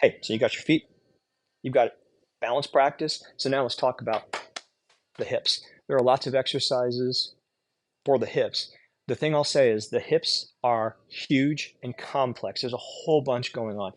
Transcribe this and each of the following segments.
Hey, so you got your feet, you've got balance practice. So now let's talk about the hips. There are lots of exercises for the hips. The thing I'll say is the hips are huge and complex. There's a whole bunch going on.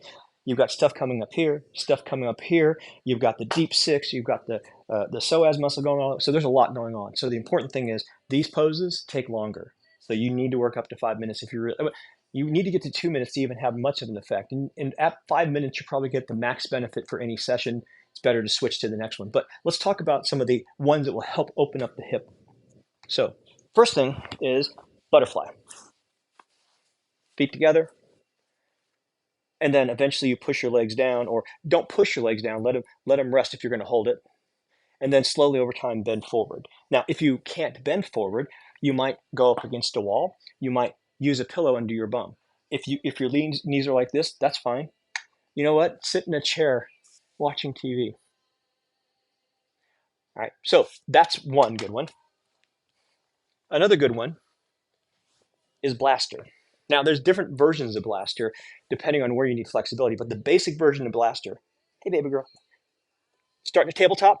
You've got stuff coming up here, stuff coming up here. You've got the deep six. You've got the psoas muscle going on. So there's a lot going on. So the important thing is these poses take longer. So you need to work up to 5 minutes if you really. You need to get to 2 minutes to even have much of an effect. And at 5 minutes, you probably get the max benefit for any session. It's better to switch to the next one. But let's talk about some of the ones that will help open up the hip. So first thing is butterfly. Feet together. And then eventually you push your legs down, or don't push your legs down. Let them rest if you're going to hold it. And then slowly over time, bend forward. Now, if you can't bend forward, you might go up against a wall. You might use a pillow under your bum. If your knees are like this, that's fine. You know what? Sit in a chair watching TV. All right, so that's one good one. Another good one is blaster. Now, there's different versions of blaster depending on where you need flexibility, but the basic version of blaster, hey, baby girl, starting at tabletop.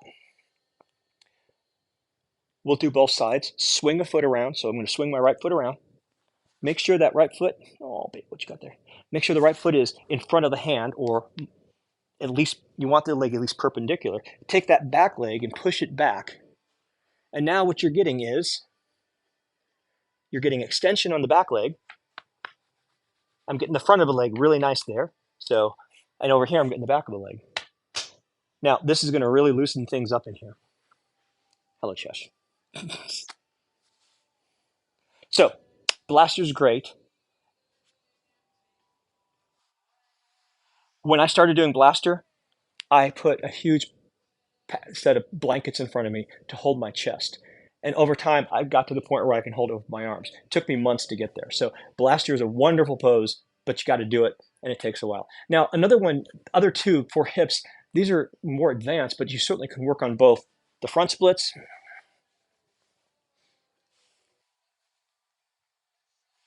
We'll do both sides. Swing a foot around. So I'm going to swing my right foot around. Make sure that right foot, oh, babe, what you got there? Make sure the right foot is in front of the hand, or at least you want the leg at least perpendicular. Take that back leg and push it back. And now what you're getting is, you're getting extension on the back leg. I'm getting the front of the leg really nice there. So, and over here, I'm getting the back of the leg. Now, this is going to really loosen things up in here. Hello, Chesh. So, blaster's great. When I started doing blaster, I put a huge set of blankets in front of me to hold my chest. And over time, I got to the point where I can hold it with my arms. It took me months to get there. So blaster is a wonderful pose, but you got to do it, and it takes a while. Now, another one, other two for hips, these are more advanced, but you certainly can work on both the front splits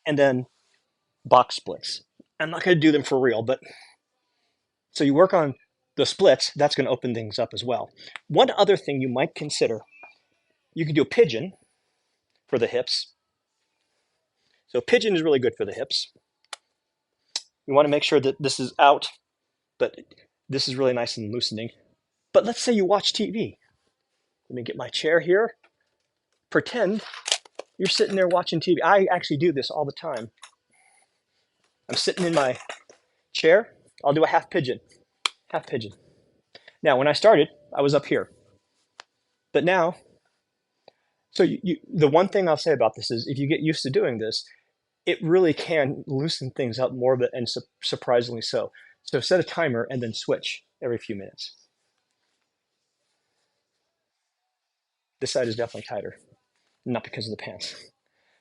and then box splits. I'm not going to do them for real, but so you work on the splits, that's going to open things up as well. One other thing you might consider, you can do a pigeon for the hips. So pigeon is really good for the hips. You want to make sure that this is out, but this is really nice and loosening. But let's say you watch TV. Let me get my chair here. Pretend you're sitting there watching TV. I actually do this all the time. I'm sitting in my chair. I'll do a half pigeon. Half pigeon. Now, when I started, I was up here. But now, so the one thing I'll say about this is if you get used to doing this, it really can loosen things up more, and surprisingly so. So set a timer and then switch every few minutes. This side is definitely tighter, not because of the pants.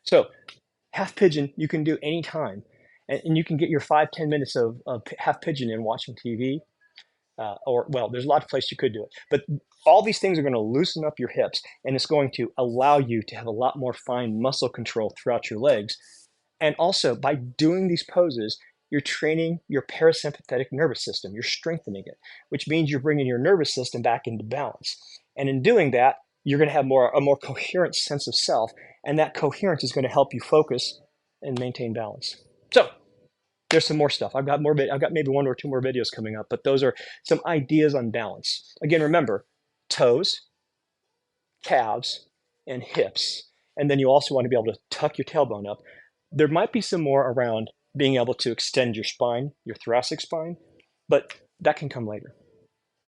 So half pigeon you can do anytime, and you can get your 5-10 minutes of half pigeon in watching TV, or, well, there's a lot of places you could do it. But all these things are going to loosen up your hips, and it's going to allow you to have a lot more fine muscle control throughout your legs. And also, by doing these poses, you're training your parasympathetic nervous system. You're strengthening it, which means you're bringing your nervous system back into balance. And in doing that, you're going to have a more coherent sense of self, and that coherence is going to help you focus and maintain balance. So there's some more stuff. I've got maybe 1 or 2 more videos coming up, but those are some ideas on balance. Again, remember, toes, calves, and hips. And then you also want to be able to tuck your tailbone up. There might be some more around being able to extend your spine, your thoracic spine, but that can come later.